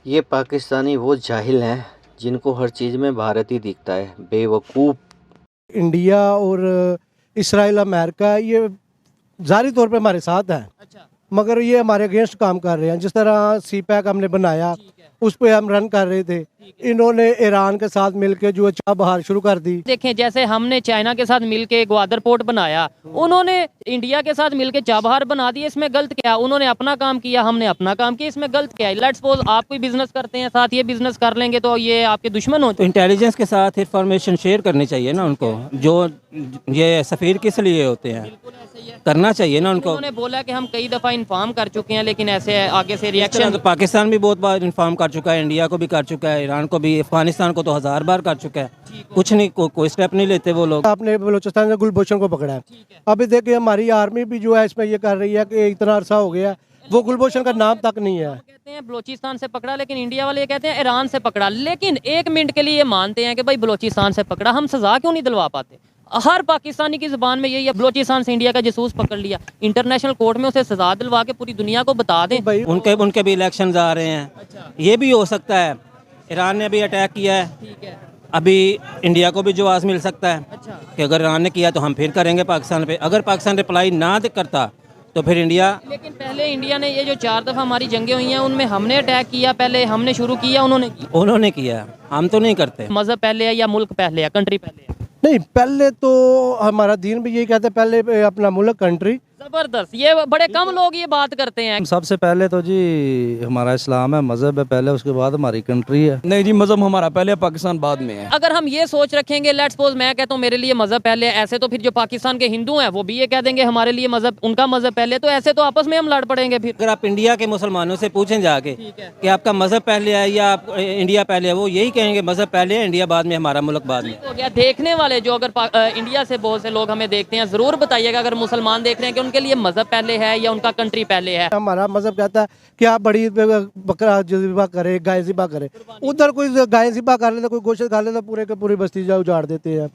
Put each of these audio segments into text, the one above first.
ये पाकिस्तानी वो जाहिल हैं जिनको हर चीज़ में भारत ही दिखता है, बेवकूफ़। इंडिया और इसराइल अमेरिका ये ज़ाहिरी तौर पे हमारे साथ हैं, मगर ये हमारे अगेंस्ट काम कर रहे हैं। जिस तरह सी पैक हमने बनाया उस पे हम रन कर रहे थे, इन्होंने ईरान के साथ मिलकर जो चाबहार शुरू कर दी। देखें, जैसे हमने चाइना के साथ मिलके ग्वादर पोर्ट बनाया, उन्होंने इंडिया के साथ मिलके चाबहार बना दिया। इसमें गलत क्या? उन्होंने अपना काम किया, हमने अपना काम किया, इसमें गलत क्या है? लेट्स सपोज आप कोई बिजनेस करते हैं, साथ ये बिजनेस कर लेंगे तो ये आपके दुश्मन हो। तो इंटेलिजेंस के साथ इंफॉर्मेशन शेयर करनी चाहिए ना उनको। जो ये सफ़ीर किस लिए होते हैं, करना चाहिए ना उनको। उन्होंने बोला कि हम कई दफ़ा इन्फॉर्म कर चुके हैं, लेकिन ऐसे आगे से रिएक्शन। तो पाकिस्तान भी बहुत बार इन्फॉर्म कर चुका है, इंडिया को भी कर चुका है, ईरान को भी, अफगानिस्तान को तो 1000 बार कर चुका है। कुछ नहीं, कोई स्टेप नहीं लेते वो लोग। आपने बलूचिस्तान से गुलभूषण को पकड़ा है, अभी देखिए हमारी आर्मी भी जो है इसमें ये कर रही है कि इतना अरसा हो गया वो गुलभूषण का नाम तक नहीं है। कहते हैं बलूचिस्तान से पकड़ा, लेकिन इंडिया वाले ये कहते हैं ईरान से पकड़ा। लेकिन एक मिनट के लिए ये मानते हैं कि भाई बलूचिस्तान से पकड़ा, हम सजा क्यों नहीं दिलवा पाते? हर पाकिस्तानी की जुबान में यही है, बलूचिस्तान से इंडिया का जासूस पकड़ लिया, इंटरनेशनल कोर्ट में उसे सजा दिलवा के पूरी दुनिया को बता दें। उनके भी इलेक्शन आ रहे हैं, ये भी हो सकता है। ईरान ने भी अटैक किया है, अभी इंडिया को भी जवाब मिल सकता है कि अगर ईरान ने किया तो हम फिर करेंगे पाकिस्तान पे। अगर पाकिस्तान रिप्लाई ना करता तो फिर इंडिया। लेकिन पहले इंडिया ने ये जो 4 दफ़ा हमारी जंगें हुई हैं उनमें हमने अटैक किया, पहले हमने शुरू किया, उन्होंने किया, हम तो नहीं करते। मज़हब पहले है या मुल्क पहले है, कंट्री पहले है? नहीं, पहले तो हमारा दीन भी यही कहते हैं, पहले अपना मुल्क कंट्री। जबरदस्त, ये बड़े कम लोग ये बात करते हैं। सबसे पहले तो जी हमारा इस्लाम है, मजहब है पहले, उसके बाद हमारी कंट्री है। नहीं जी, मजहब हमारा पहले, पाकिस्तान बाद में है। अगर हम ये सोच रखेंगे, लेट्स सपोज मैं कहता हूँ मेरे लिए मजहब पहले, ऐसे तो फिर जो पाकिस्तान के हिंदू हैं वो भी ये कह देंगे हमारे लिए मजहब, उनका मजहब पहले, तो ऐसे तो आपस में हम लड़ पड़ेंगे फिर। अगर आप इंडिया के मुसलमानों से पूछें जाके कि आपका मजहब पहले है या आप इंडिया पहले है, वो यही कहेंगे मजहब पहले है, इंडिया बाद में, हमारा मुल्क बाद में। हो गया। देखने वाले जो अगर इंडिया से बहुत से लोग हमें देखते हैं, जरूर बताइएगा अगर मुसलमान देख रहे हैं कि उनके लिए मजहब पहले है या उनका कंट्री पहले है। हमारा मजहब कहता है कि आप बड़ी बकरा ज़िबा करे, गाय ज़िबा करे। उधर कोई गाय ज़िबा कर लेता, कोई गोश्त खा लेता, पूरे के पूरी बस्ती जा उजाड़ देते हैं।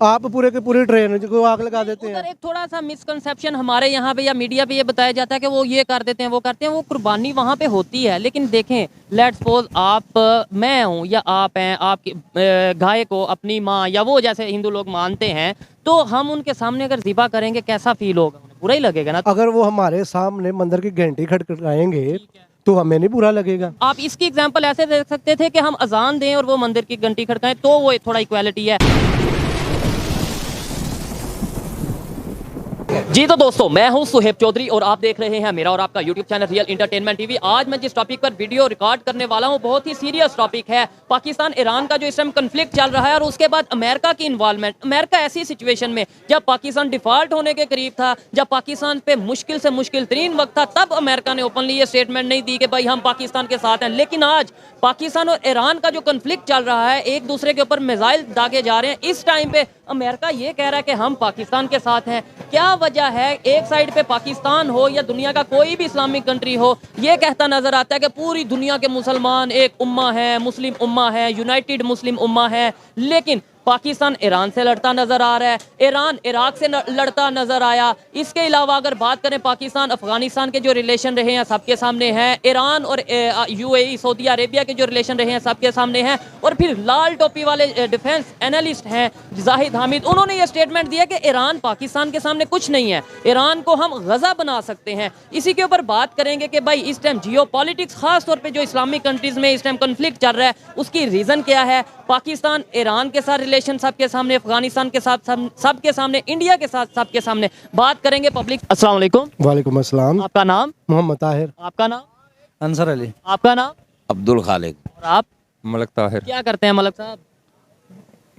आप पूरे के पूरी ट्रेन को आग लगा देते हैं। एक थोड़ा सा मिसकंसेप्शन हमारे यहाँ पे या मीडिया पे ये बताया जाता है कि वो ये कर देते हैं, वो करते हैं, वो कुर्बानी वहाँ पे होती है। लेकिन देखें, लेट्स सपोज आप, मैं हूँ या आप हैं, आपकी गाय को अपनी माँ या वो जैसे हिंदू लोग मानते हैं, तो हम उनके सामने अगर ज़िबा करेंगे कैसा फील होगा? बुरा ही लगेगा ना। अगर वो हमारे सामने मंदिर की घंटी खटखटाएंगे तो हमें नहीं बुरा लगेगा। आप इसकी एग्जांपल ऐसे दे सकते थे कि हम अजान दें और वो मंदिर की घंटी खटकाएं, तो वो थोड़ा इक्वालिटी है। जी तो दोस्तों, मैं हूं सुहेब चौधरी और आप देख रहे हैं मेरा और आपका YouTube channel real entertainment TV. आज मैं जिस टॉपिक पर वीडियो रिकॉर्ड करने वाला हूं बहुत ही सीरियस टॉपिक है, पाकिस्तान ईरान का जो इस टाइम कन्फ्लिक्ट चल रहा है और उसके बाद अमेरिका की इन्वॉल्वमेंट। अमेरिका ऐसी सिचुएशन में जब पाकिस्तान डिफॉल्ट होने के करीब था, जब पाकिस्तान पे मुश्किल से मुश्किल तरीन वक्त था, तब अमेरिका ने ओपनली ये स्टेटमेंट नहीं दी कि भाई हम पाकिस्तान के साथ हैं। लेकिन आज पाकिस्तान और ईरान का जो कन्फ्लिक्ट चल रहा है, एक दूसरे के ऊपर मिसाइल दागे जा रहे हैं, इस टाइम पे अमेरिका ये कह रहा है कि हम पाकिस्तान के साथ हैं। क्या वजह है? एक साइड पे पाकिस्तान हो या दुनिया का कोई भी इस्लामिक कंट्री हो, ये कहता नजर आता है कि पूरी दुनिया के मुसलमान एक उम्मा है, मुस्लिम उम्मा है, यूनाइटेड मुस्लिम उम्मा है। लेकिन पाकिस्तान ईरान से लड़ता नजर आ रहा है, ईरान इराक से लड़ता नजर आया। इसके अलावा अगर बात करें पाकिस्तान अफगानिस्तान के जो रिलेशन रहे हैं सबके सामने हैं, ईरान और यूएई सऊदी अरेबिया के जो रिलेशन रहे हैं सबके सामने हैं। और फिर लाल टोपी वाले डिफेंस एनालिस्ट हैं जाहिद हामिद, उन्होंने ये स्टेटमेंट दिया कि ईरान पाकिस्तान के सामने कुछ नहीं है, ईरान को हम गजा बना सकते हैं। इसी के ऊपर बात करेंगे कि भाई इस टाइम जियो पॉलिटिक्स, खास तौर पर जो इस्लामिक कंट्रीज में इस टाइम कन्फ्लिक्ट चल रहा है, उसकी रीजन क्या है। पाकिस्तान ईरान के साथ रिलेशन सबके सामने, अफगानिस्तान के साथ सबके सामने, इंडिया के साथ सबके सामने। बात करेंगे पब्लिक। अस्सलाम वालेकुम। वालेकुम अस्सलाम। आपका नाम? मोहम्मद ताहिर। आपका नाम? अंसर अली। आपका नाम? अब्दुल खालिक। और आप? मलक ताहिर। क्या करते हैं मलक साहब?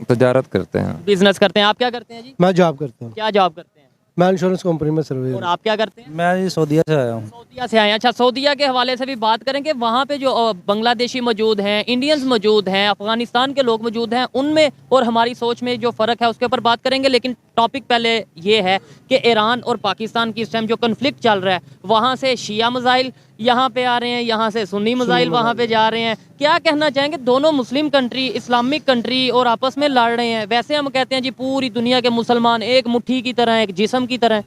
तजारत करते हैं, बिजनेस करते हैं। आप क्या करते हैं जी? मैं जॉब करता हूँ। क्या जॉब करते हैं? मैं इंश्योरेंस कंपनी में सर्वे। और आप क्या करते हैं? मैं सऊदीया से आया हूँ। सऊदीया से आए हैं। अच्छा, सऊदीया के हवाले से भी बात करेंगे। वहाँ पे जो बांग्लादेशी मौजूद हैं, इंडियंस मौजूद हैं, अफगानिस्तान के लोग मौजूद हैं, उनमें और हमारी सोच में जो फ़र्क है उसके ऊपर बात करेंगे। लेकिन टॉपिक पहले ये है कि ईरान और पाकिस्तान की इस टाइम जो कन्फ्लिक्ट चल रहा है, वहाँ से शिया मिसाइल यहाँ पे आ रहे हैं, यहाँ से सुन्नी मिसाइल वहाँ पे जा रहे हैं। क्या कहना चाहेंगे? दोनों मुस्लिम कंट्री, इस्लामिक कंट्री और आपस में लड़ रहे हैं। वैसे हम कहते हैं जी पूरी दुनिया के मुसलमान एक मुट्ठी की तरह, एक जिस्म की तरह।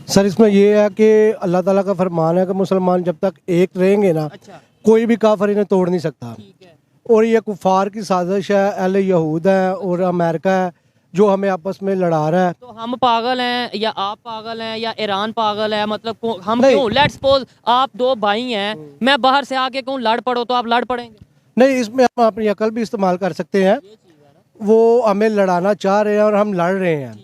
सर इसमें ये है कि अल्लाह ताला का फरमान है कि मुसलमान जब तक एक रहेंगे ना, कोई भी काफर इन्हें तोड़ नहीं सकता। और ये कुफार की साजिश है, अहले यहूद है और अमेरिका है जो हमें आपस में लड़ा रहा है। तो हम पागल हैं या आप पागल हैं या ईरान पागल है, मतलब हम नहीं। क्यों, लेट्स सपोज आप दो भाई हैं, मैं बाहर से आके कहूँ लड़ पड़ो, तो आप लड़ पड़ेंगे? नहीं, इसमें हम अपनी अकल भी इस्तेमाल कर सकते हैं। वो हमें लड़ाना चाह रहे हैं और हम लड़ रहे हैं।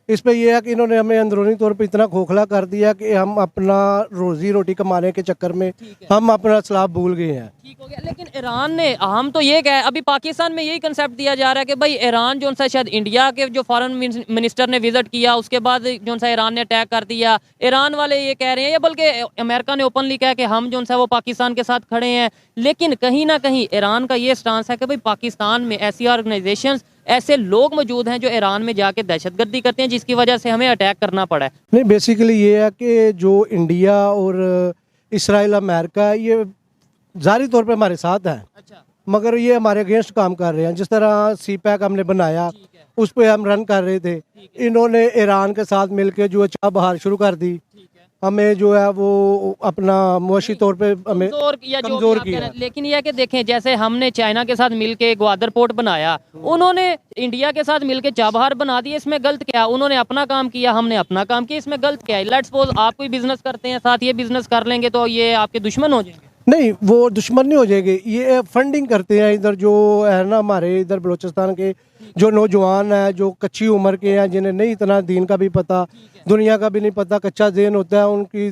इस पे ये है कि इन्होंने हमें अंदरूनी तौर पे इतना खोखला कर दिया कि हम अपना रोजी रोटी कमाने के चक्कर में हम अपना इस्लाम भूल गए हैं। ठीक हो गया, लेकिन ईरान ने, हम तो ये कहे, अभी पाकिस्तान में यही कंसेप्ट दिया जा रहा है कि भाई ईरान जो सा शायद इंडिया के जो फॉरेन मिनिस्टर ने विजिट किया, उसके बाद जो सा ईरान ने अटैक कर दिया। ईरान वाले ये कह रहे हैं, या बल्कि अमेरिका ने ओपनली कहा कि हम जो सा वो पाकिस्तान के साथ खड़े हैं। लेकिन कहीं ना कहीं ईरान का ये स्टांस है कि भाई पाकिस्तान में ऐसी ऑर्गेनाइजेशंस, ऐसे लोग मौजूद हैं जो ईरान में जाके दहशतगर्दी करते हैं, जिसकी वजह से हमें अटैक करना पड़ा है। नहीं, बेसिकली ये है कि जो इंडिया और इसराइल अमेरिका ये ज़ाहिरी तौर पे हमारे साथ है, अच्छा, मगर ये हमारे अगेंस्ट काम कर रहे हैं। जिस तरह CPEC हमने बनाया, उस पर हम रन कर रहे थे, इन्होंने ईरान के साथ मिलके जो है चाबहार शुरू कर दी। हमें जो है वो अपना मुआशी तौर पे हमें कमज़ोर किया। लेकिन यह कि देखें, जैसे हमने चाइना के साथ मिलके ग्वादर पोर्ट बनाया, उन्होंने इंडिया के साथ मिलके चाबहार बना दिया। इसमें गलत क्या? उन्होंने अपना काम किया, हमने अपना काम किया, इसमें गलत क्या है? लेट्स सपोज आप कोई बिजनेस करते हैं, साथ ये बिजनेस कर लेंगे, तो ये आपके दुश्मन हो जाएंगे? नहीं, वो दुश्मन नहीं हो जाएंगे। ये फंडिंग करते हैं इधर जो है ना, हमारे इधर बलूचिस्तान के जो नौजवान हैं, जो कच्ची उम्र के हैं, जिन्हें नहीं इतना दीन का भी पता, दुनिया का भी नहीं पता, कच्चा ज़हन होता है उनकी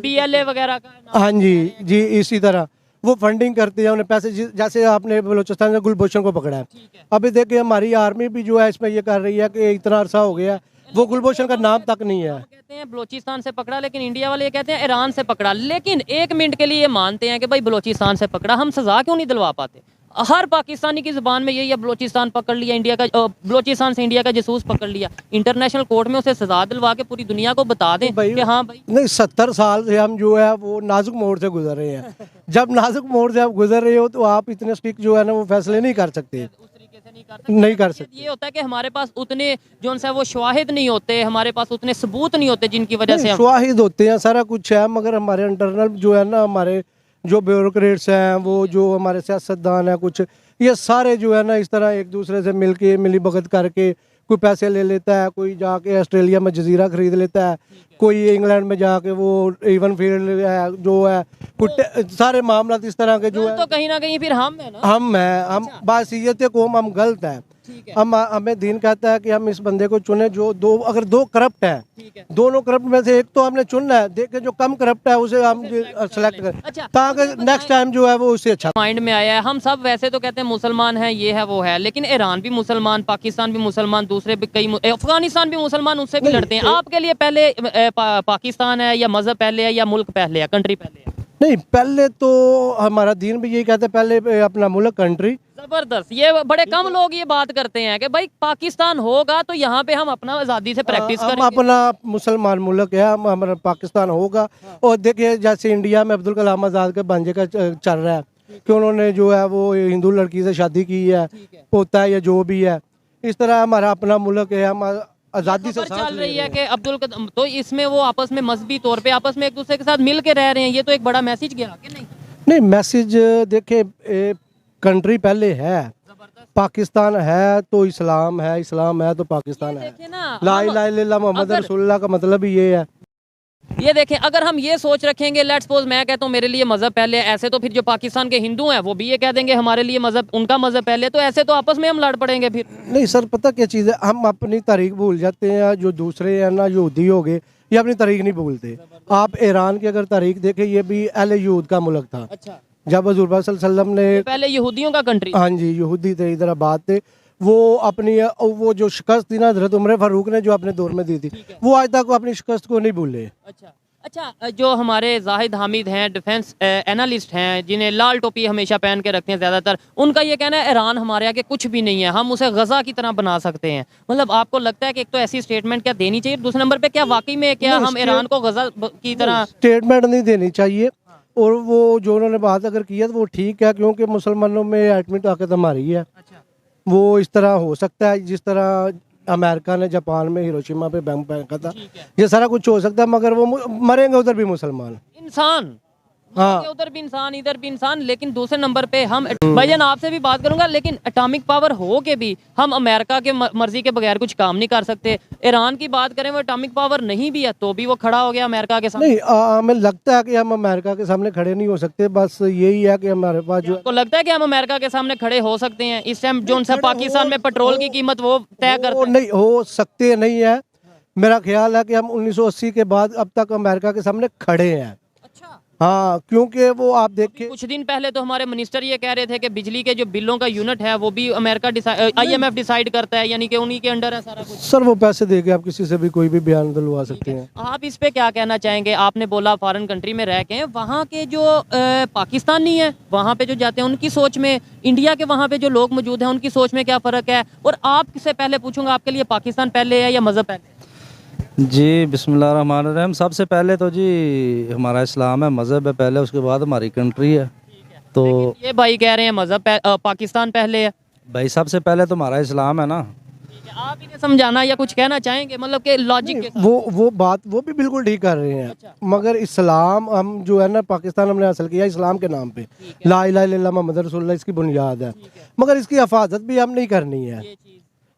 BLA वगैरह का। हाँ जी जी, इसी तरह वो फंडिंग करते हैं, उन्हें पैसे जैसे आपने बलूचिस्तान से गुलभूषण को पकड़ा है। अभी देखिए हमारी आर्मी भी जो है इसमें ये कर रही है कि इतना अरसा हो गया, वो गुलभूषण का नाम तक नहीं है। कहते हैं बलूचिस्तान से पकड़ा, लेकिन इंडिया वाले ये कहते हैं ईरान से पकड़ा। लेकिन एक मिनट के लिए ये मानते हैं कि भाई बलूचिस्तान से पकड़ा, हम सजा क्यों नहीं दिलवा पाते? हर पाकिस्तानी की जुबान में यही है, बलूचिस्तान पकड़ लिया, इंडिया का बलूचिस्तान से इंडिया का जासूस पकड़ लिया। इंटरनेशनल कोर्ट में उसे सजा दिलवा के पूरी दुनिया को बता दें कि हाँ भाई। नहीं, 70 साल से हम जो है वो नाजुक मोड़ से गुजर रहे हैं। जब नाजुक मोड़ से आप गुजर रहे हो तो आप इतने स्ट्रिक्ट जो है ना वो फैसले नहीं कर सकते, नहीं कर सकते। ये होता है कि हमारे पास उतने जो है वो शवाहिद नहीं होते, हमारे पास उतने सबूत नहीं होते, जिनकी वजह से शवाहिद होते हैं, सारा कुछ है, मगर हमारे इंटरनल जो है ना, हमारे जो ब्यूरोक्रेट्स हैं, वो जो हमारे सियासतदान हैं, कुछ ये सारे जो है ना इस तरह एक दूसरे से मिली भगत करके कोई पैसे ले लेता है, कोई जाके ऑस्ट्रेलिया में जजीरा खरीद लेता है, कोई इंग्लैंड में जाके वो इवन फील्ड जो है कुछ सारे मामला इस तरह के जो है। तो कहीं ना कहीं फिर हम है ना, हम बासीयत कौम, हम गलत है। हमें दीन कहता है कि हम इस बंदे को चुने जो अगर दो करप्ट है, दोनों करप्ट में से एक तो हमने चुनना है, देखे जो कम करप्ट है उसे हम सेलेक्ट करें, ताकि नेक्स्ट टाइम जो है वो उससे अच्छा। माइंड में आया है, हम सब वैसे तो कहते हैं मुसलमान हैं, ये है वो है, लेकिन ईरान भी मुसलमान, पाकिस्तान भी मुसलमान, दूसरे भी कई, अफगानिस्तान भी मुसलमान, उससे भी लड़ते हैं। आपके लिए पहले पाकिस्तान है या मजहब पहले है या मुल्क पहले है, कंट्री पहले है? नहीं, पहले तो हमारा दीन भी यही कहता है, पहले अपना मुल्क, कंट्री। जबरदस्त, ये बड़े कम लोग ये बात करते हैं कि भाई पाकिस्तान होगा तो यहाँ पे हम अपना आज़ादी से प्रैक्टिस करेंगे। हम अपना मुसलमान मुल्क है, हमारा पाकिस्तान होगा। और देखिए जैसे इंडिया में अब्दुल कलाम आज़ाद के भांजे का चल रहा है कि उन्होंने जो है वो हिंदू लड़की से शादी की है, पोता है या जो भी है, इस तरह हमारा अपना मुल्क है, हम आज़ादी से चल रही है कि अब्दुल कलाम, तो इसमें वो आपस में मजहबी तौर पे आपस में एक दूसरे के साथ मिल के रह रहे हैं, ये तो एक बड़ा मैसेज गया कि नहीं? नहीं, मैसेज देखे, कंट्री पहले है, पाकिस्तान है तो इस्लाम है, इस्लाम है तो पाकिस्तान है। ला इलाहा इल्लल्लाह मुहम्मद रसूलुल्लाह का मतलब ही ये है। ये देखें, अगर हम ये सोच रखेंगे, लेट्स सपोज मैं कहता हूँ मेरे लिए मजहब पहले, ऐसे तो फिर जो पाकिस्तान के हिंदू हैं वो भी ये कह देंगे हमारे लिए मजहब, उनका मजहब पहले, तो ऐसे तो आपस में हम लड़ पड़ेंगे फिर। नहीं सर, पता क्या चीज़ है, हम अपनी तारीख भूल जाते हैं। जो दूसरे हैं ना, यहूदी हो गए, ये अपनी तारीख नहीं भूलते। आप ईरान की अगर तारीख देखें, ये भी अहले यहूद का मुल्क था। अच्छा, जब हज़ूर पाक सल्लल्लाहु अलैहि वसल्लम ने, पहले यहूदियों का कंट्री, हाँ जी, यहूदी थे, इधर आबाद थे, वो अपनी वो जो शिकस्त थी ना हज़रत उमर फारूक ने जो अपने दौर में दी थी, वो आज तक अपनी शिकस्त को नहीं भूले। अच्छा, जो हमारे जाहिद हामिद हैं, डिफेंस एनालिस्ट हैं, जिन्हें लाल टोपी हमेशा पहन के रखते हैं ज़्यादातर, उनका ये कहना है ईरान हमारे आगे कुछ भी नहीं है, हम उसे गज़ा की तरह बना सकते हैं। मतलब आपको लगता है कि एक तो ऐसी स्टेटमेंट क्या देनी चाहिए, दूसरे नंबर पे क्या वाकई में क्या हम ईरान को गज़ा की तरह स्टेटमेंट नहीं देनी चाहिए? और वो जो उन्होंने बात अगर की है तो वो ठीक है, क्योंकि मुसलमानों में एटमी ताकत हमारी है। वो इस तरह हो सकता है जिस तरह अमेरिका ने जापान में हिरोशिमा पे बम फेंका था, ये सारा कुछ हो सकता है, मगर वो मरेंगे उधर भी मुसलमान। इंसान हाँ। उधर भी इंसान इधर भी इंसान, लेकिन दूसरे नंबर पे हम। भाईजान आपसे भी बात करूंगा, लेकिन एटॉमिक पावर हो के भी हम अमेरिका के मर्जी के बगैर कुछ काम नहीं कर सकते। ईरान की बात करें, वो एटॉमिक पावर नहीं भी है तो भी वो खड़ा हो गया अमेरिका के सामने। नहीं, हमें लगता है कि हम अमेरिका के सामने खड़े नहीं हो सकते। बस यही है कि हमारे पास जो आपको लगता है कि हम अमेरिका के सामने खड़े हो सकते हैं इस टाइम जो उनसे पाकिस्तान में पेट्रोल की कीमत वो तय वो करते हैं? नहीं हो सकते, नहीं है। मेरा ख्याल है कि हम 1980 के बाद अब तक अमेरिका के सामने खड़े हैं। अच्छा। हाँ, क्योंकि वो आप देखिए, कुछ दिन पहले तो हमारे मिनिस्टर ये कह रहे थे कि बिजली के जो बिलों का यूनिट है वो भी अमेरिका IMF डिसाइड करता है, यानी कि उन्हीं के अंडर है सारा कुछ। सर वो पैसे दे के आप किसी से भी कोई भी बयान दिलवा सकते हैं। आप इस पे क्या कहना चाहेंगे? आपने बोला फॉरेन कंट्री में रह के, वहाँ के जो पाकिस्तानी है वहाँ पे जो जाते हैं उनकी सोच में, इंडिया के वहाँ पे जो लोग मौजूद हैं उनकी सोच में क्या फ़र्क है? और आपसे पहले पूछूंगा, आपके लिए पाकिस्तान पहले है या मज़हब पहले? जी बिस्मिल्लाहिर्रहमानिर्रहीम। सबसे पहले तो जी हमारा इस्लाम है, मज़हब है पहले, उसके बाद हमारी कंट्री है। तो ये भाई कह रहे हैं मज़हब पाकिस्तान पहले है। भाई सबसे पहले तो हमारा इस्लाम है ना। आप इन्हें समझाना या कुछ कहना चाहेंगे, मतलब कि लॉजिक के साथ? वो बात वो भी बिल्कुल ठीक कर रहे हैं। मगर इस्लाम हम जो है ना, पाकिस्तान हमने हासिल किया इस्लाम के नाम पे, ला इलाहा इल्लल्लाह मुहम्मद रसूलुल्लाह इसकी बुनियाद है। मगर इसकी हिफाजत भी हम नहीं करनी है,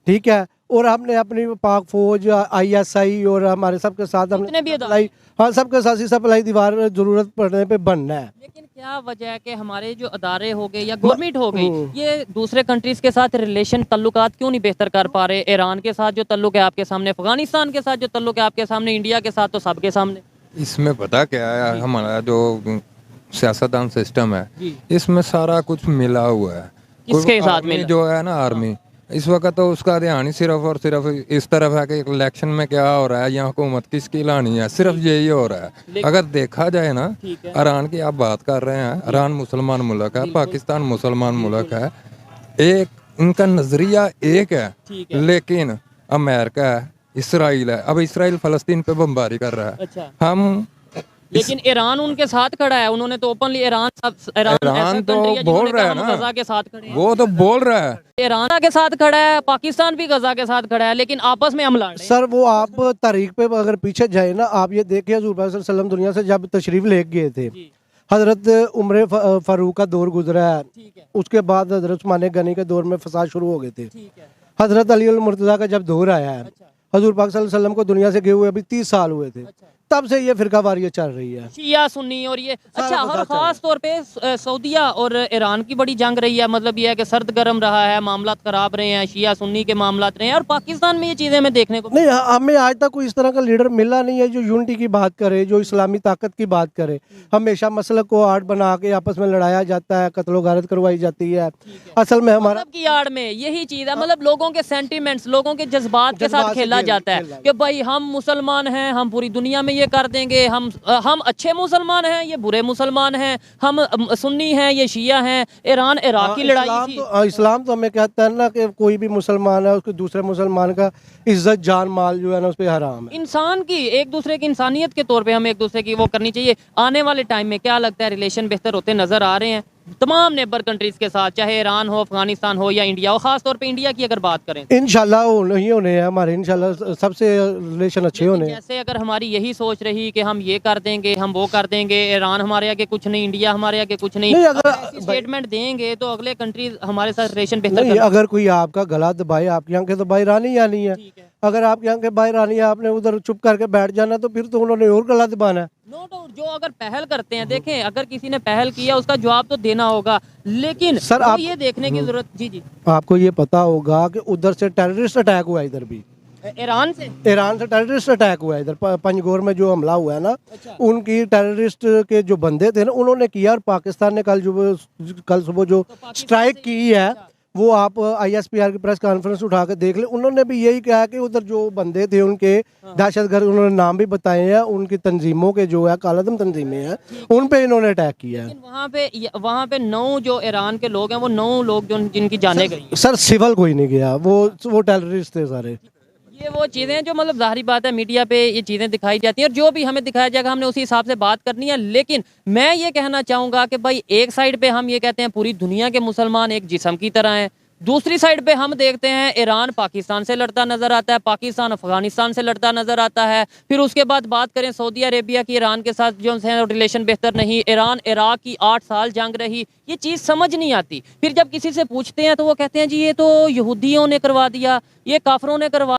ठीक है। और हमने अपनी पाक फौज, ISI और हमारे सबके साथ जितने भी हमने इदारे- सप्लाई, हाँ सबके साथ ही सप्लाई दीवार जरूरत पड़ने पे बनना है। लेकिन क्या वजह है कि हमारे जो अदारे हो गए या गवर्नमेंट हो गई, ये दूसरे कंट्रीज के साथ रिलेशन तल्लुकात क्यों नहीं बेहतर कर पा रहे? ईरान के साथ जो तल्लुक है आपके सामने, अफगानिस्तान के साथ जो तल्लुक है आपके सामने, इंडिया के साथ तो सबके सामने। इसमें पता क्या है, हमारा जो सियासतदान सिस्टम है जी। इसमें सारा कुछ मिला हुआ है। किसके साथ आर्मी मिला? जो है ना, आर्मी इस वक्त तो उसका ध्यान ही सिर्फ और सिर्फ इस तरफ है कि इलेक्शन में क्या हो रहा है, यहाँ हुकूमत किसकी लानी है, सिर्फ यही हो रहा है। अगर देखा जाए ना, ईरान की आप बात कर रहे हैं, ईरान मुसलमान मुल्क है, पाकिस्तान मुसलमान मुल्क है, एक इनका नजरिया एक है, लेकिन अमेरिका है, इसराइल है। अब इसराइल फलस्तीन पे बमबारी कर रहा है। अच्छा। हम लेकिन ईरान उनके साथ खड़ा है, उन्होंने तो ओपनली ईरान ईरान तो बोल रहा है ना, गजा के साथ खड़े हैं। वो तो बोल रहा है। ईरान के साथ खड़ा है, पाकिस्तान भी गजा के साथ खड़ा है, लेकिन आपस में हम लड़ रहे हैं। सर वो आप तारीख पे अगर पीछे जाए ना, आप ये देखिए हज़ूर पाक सल्लल्लाहु अलैहि वसल्लम दुनिया से जब तशरीफ ले गए थे, हजरत उम्र फारूक का दौर गुजरा है, उसके बाद हजरत उस्मान गनी के दौर में फसाद शुरू हो गए थे। हजरत अली अल मुर्तज़ा का जब दौर आया है, हजूर पाक सल्लल्लाहु अलैहि वसल्लम को दुनिया से गए हुए अभी 30 साल हुए थे, तब से ये फिरका वारियत चल रही है, शिया सुन्नी और ये। अच्छा, और खास तौर पे सऊदिया और ईरान की बड़ी जंग रही है, मतलब ये है कि सर्द गर्म रहा है, मामला खराब रहे हैं, शिया सुन्नी के मामला रहे हैं, और पाकिस्तान में ये चीजें हमें देखने को नहीं। हमें आज तक कोई इस तरह का लीडर मिला नहीं है जो यूनिटी की बात करे, जो इस्लामी ताकत की बात करे। हमेशा मसलक को आड़ बना के आपस में लड़ाया जाता है, कत्लो गारत करवाई जाती है। असल में हमारा मतलब की आड़ में यही चीज है, मतलब लोगों के सेंटिमेंट्स, लोगों के जज्बात के साथ खेला जाता है कि भाई हम मुसलमान हैं, हम पूरी दुनिया में ये कर देंगे, हम अच्छे मुसलमान हैं, ये बुरे मुसलमान हैं, हम सुन्नी हैं, ये शिया हैं। ईरान इराक की लड़ाई थी। इस्लाम तो हमें कहता है ना कि कोई भी मुसलमान है उसको दूसरे मुसलमान का इज्जत जान माल जो है ना उस पर हराम है। इंसान की, एक दूसरे की इंसानियत के तौर पे हमें एक दूसरे की वो करनी चाहिए। आने वाले टाइम में क्या लगता है रिलेशन बेहतर होते नजर आ रहे हैं तमाम नेबर कंट्रीज के साथ, चाहे ईरान हो, अफगानिस्तान हो या इंडिया हो? खास तौर पे इंडिया की अगर बात करें, इंशाल्लाह नहीं होने हैं हमारे, इंशाल्लाह सबसे रिलेशन अच्छे होने हैं। जैसे अगर हमारी यही सोच रही कि हम ये कर देंगे, हम वो कर देंगे, ईरान हमारे आगे कुछ नहीं, इंडिया हमारे आगे कुछ नहीं, नहीं, अगर स्टेटमेंट देंगे तो अगले कंट्रीज हमारे साथ रिलेशन बेहतर नहीं, कर। अगर कोई आपका गला दबाए, आपकी आंखें तो बाहर आनी ही आनी है। अगर आपकी आंखें बाहर आनी है, आपने उधर चुप करके बैठ जाना, तो फिर तो उन्होंने और गला दबाना है। नो डाउट, जो अगर पहल करते हैं, देखें अगर किसी ने पहल किया उसका जवाब तो देना होगा, लेकिन सर, तो आप ये देखने की जरूरत। जी जी, आपको ये पता होगा कि उधर से टेररिस्ट अटैक हुआ, इधर भी ईरान से ईरान से टेररिस्ट अटैक हुआ है। इधर पंजगोर में जो हमला हुआ है ना, उनकी टेररिस्ट के जो बंदे थे ना उन्होंने किया, और पाकिस्तान ने कल सुबह जो स्ट्राइक की है वो आप ISPR की प्रेस कॉन्फ्रेंस उठा के देख ले, उन्होंने भी यही कहा कि उधर जो बंदे थे उनके दहशतगर्द, उन्होंने नाम भी बताए हैं, उनकी तंजीमों के जो है कालादम तंजीमें हैं, उन पे इन्होंने अटैक किया है। लेकिन वहाँ पे 9 जो ईरान के लोग हैं, वो 9 लोग जो जिनकी जाने गई हैं। सर सिविल कोई नहीं गया, वो टेररिस्ट थे सारे। ये वो चीज़ें जो मतलब जाहिर बात है मीडिया पे ये चीज़ें दिखाई जाती हैं, और जो भी हमें दिखाया जाएगा हमने उसी हिसाब से बात करनी है। लेकिन मैं ये कहना चाहूँगा कि भाई एक साइड पे हम ये कहते हैं पूरी दुनिया के मुसलमान एक जिस्म की तरह हैं, दूसरी साइड पे हम देखते हैं ईरान पाकिस्तान से लड़ता नजर आता है, पाकिस्तान अफगानिस्तान से लड़ता नजर आता है। फिर उसके बाद बात करें सऊदी अरेबिया की, ईरान के साथ जो है रिलेशन बेहतर नहीं। ईरान इराक की 8 साल जंग रही, ये चीज़ समझ नहीं आती। फिर जब किसी से पूछते हैं तो वो कहते हैं जी ये तो यहूदियों ने करवा दिया, ये काफरों ने करवा